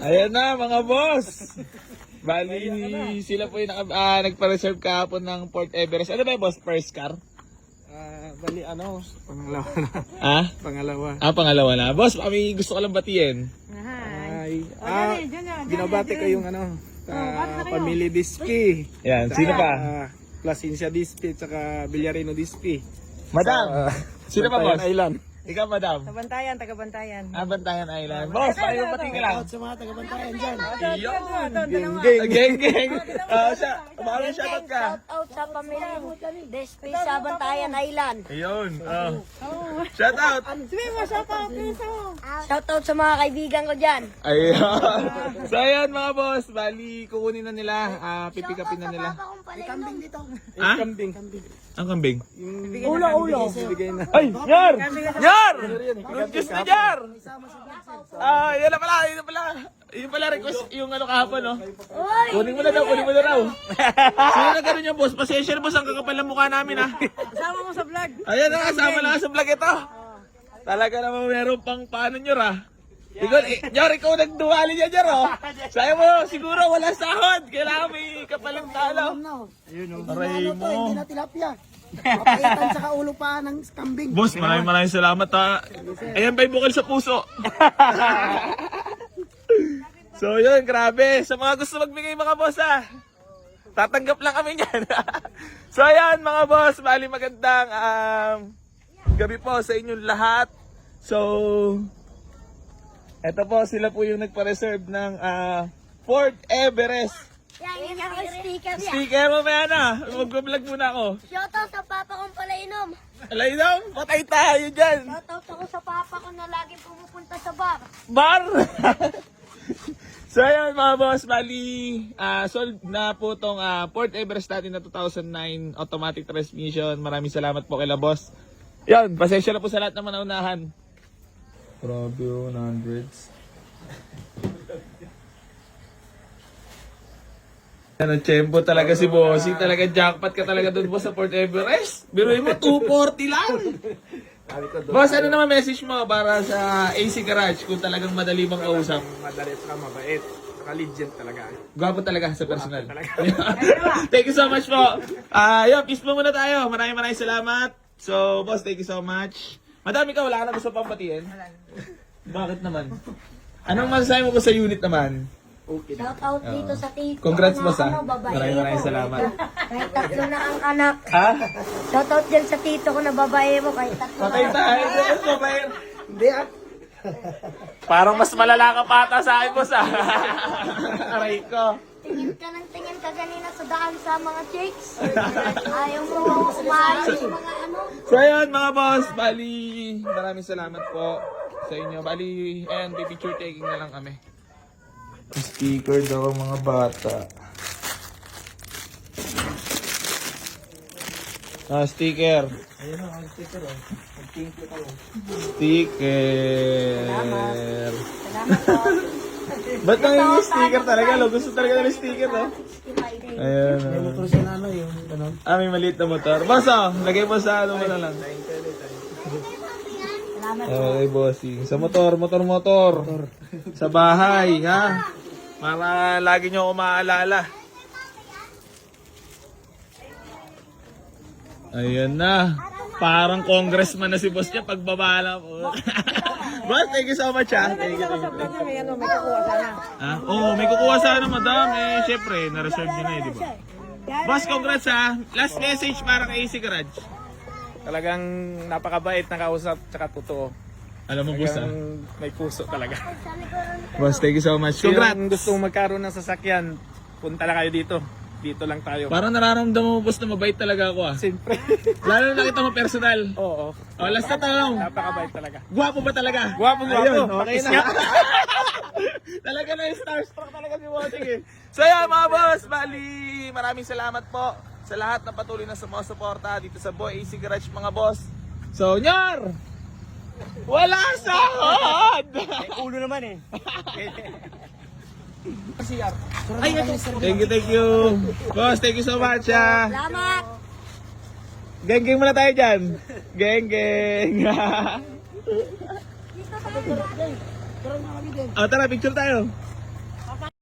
Ayan na mga boss. Bali, sila po yung nagpa-reserve kahapon ng Port Everest. Ano ba yung boss? First car? Bali pangalawa na. Pangalawa. Pangalawa na. Boss, kami gusto ko lang batiin. Binabati ko yung Pamilya Dispi. Yan, sino pa? Plasencia Dispi, tsaka Villarino Dispi. Madam, sino pa boss? Island. Ikaw madam? Taga-Bantayan, taga-Bantayan. Bantayan Island. Boss, paano yung pati ka lang? Sa mga taga-Bantayan dyan. Geng. Baka shoutout ka. Shout out sa pamilya Despi sa Bantayan Island. Ayun. Shoutout. Sabi mo, shout out, please mo. Shout out sa mga kaibigan ko dyan. Ayun. So ayan mga boss, bali kukunin na nila, pipikapin na nila. Kambing dito. Ha? Kambing. Ang kambing. Ulo. Bigay na. Ay, Yar! Yar! Good news na Yar! Yan na pala, Yung pala request, yung ano kahapon, no? Kunin mo na raw. Sino na gano'n yung boss? Pasensya na boss, ang kakapal ng mukha namin, ha? Kasama mo sa vlog. Ayan na, kasama na sa vlog ito. Talaga naman meron pang paano nyo, ha? Ikaw nagduwali niya, Jar, oh. Sabi mo, siguro wala sahod. Kailangan may kapalang talo. Ayun o. Aray mo. Hindi na tilapia. Papaitan sa kaulo pa ng kambing. Boss, maraming salamat, ha. Ayan ba yung bukal sa puso? So yun, grabe. Sa mga gusto magbigay mga boss, ha. Tatanggap lang kami niyan. So ayan mga boss, bali magandang gabi po sa inyong lahat. So, eto po, sila po yung nagpa-reserve ng Fort Everest. Yan yung sticker yan. Sticker mo ba yan, ha? Mag-vlog muna ako. Shout out sa papa kong palainom. Alay daw, patay tayo dyan. Shout out ako sa papa ko na lagi pumupunta sa bar. Bar! So ayun mga boss, bali sold na po tong Port Everest natin na 2009 automatic transmission. Maraming salamat po kay la boss. Yan, pasensya na po sa lahat ng manaunahan. Grabe oh, hundreds. Ano, tiyempo talaga si Bossy. Talaga jackpot ka talaga doon boss sa Port Everest. Biruin mo, 240 lang. Boss, ano naman message mo para sa AC Garage kung talagang madali bang kausap? Madali at mabait. Naka-legend talaga. Gwapo talaga sa personal. Thank you so much po. Yun, peace po muna tayo. Maraming salamat. So, boss, thank you so much. Madami ka, wala ka na gusto pang batiin? Bakit naman? Anong masasabi mo po sa unit naman? Okay. Shout out dito sa tito. Congrats, boss, na, ha? Maraming salamat. Kahit tatlo na ang anak. Ha? Shout out dyan sa tito ko na babae mo. Kahit tatlo Patay na. tayo. Hindi Parang mas malala ka pata sa akin, boss, ha? Aray ko. Tingin ka kanina sa daan sa mga chicks. Ayaw mo umalis mga ano. So ayun mga boss, bali maraming salamat po sa inyo. Bali, ayan, picture taking na lang kami. Sticker daw ang mga bata. Sticker. Ayun o, ang sticker o. Thank you ko. Sticker. Salamat po. Ba't nang yung sticker talaga? Lo? Gusto talaga ng sticker, no? Ayun. May motor siya na ano yung ganun. May maliit na motor. Boss, lagay mo sa ano mo na lang. Salamat po. Okay, bossing. Sa motor. Sa bahay, ha? Para lagi nyo ako maaalala. Ayan na. Parang congressman na si boss niya pagbabala po. Boss, thank you so much, ha? Thank you. May kukuha sana. Oo, may kukuha sana, madam. Syempre, na-reserve nyo na di ba? Boss, congrats, ha? Last message para kay AC Garage. Talagang napakabait na kausap tsaka totoo. Alam mo, boss, ha? Talagang may puso talaga. Boss, thank you so much. Congrats! Congrats! Kung gustong magkaroon ng sasakyan, punta na kayo dito. Dito lang tayo. Parang nararamdaman mo, boss, na mabait talaga ako, ha? Siyempre. Lalo na nakita mo personal. Oo. Last na tanong. Napakabait talaga. Gwapo ba talaga? Gwapo. Ayun, okay na. Nga. Talaga na yung starstruck talaga si Bossing, eh. So yan mga boss, bali maraming salamat po sa lahat na patuloy na sumusuporta dito sa Boy AC Garage mga boss. So Nyar! Wala sahod! Ulo naman eh. Thank you. Boss, thank you so much, ha. Salamat. Geng-geng muna tayo dyan. Geng-geng. Dito tayo. Tara, picture tayo.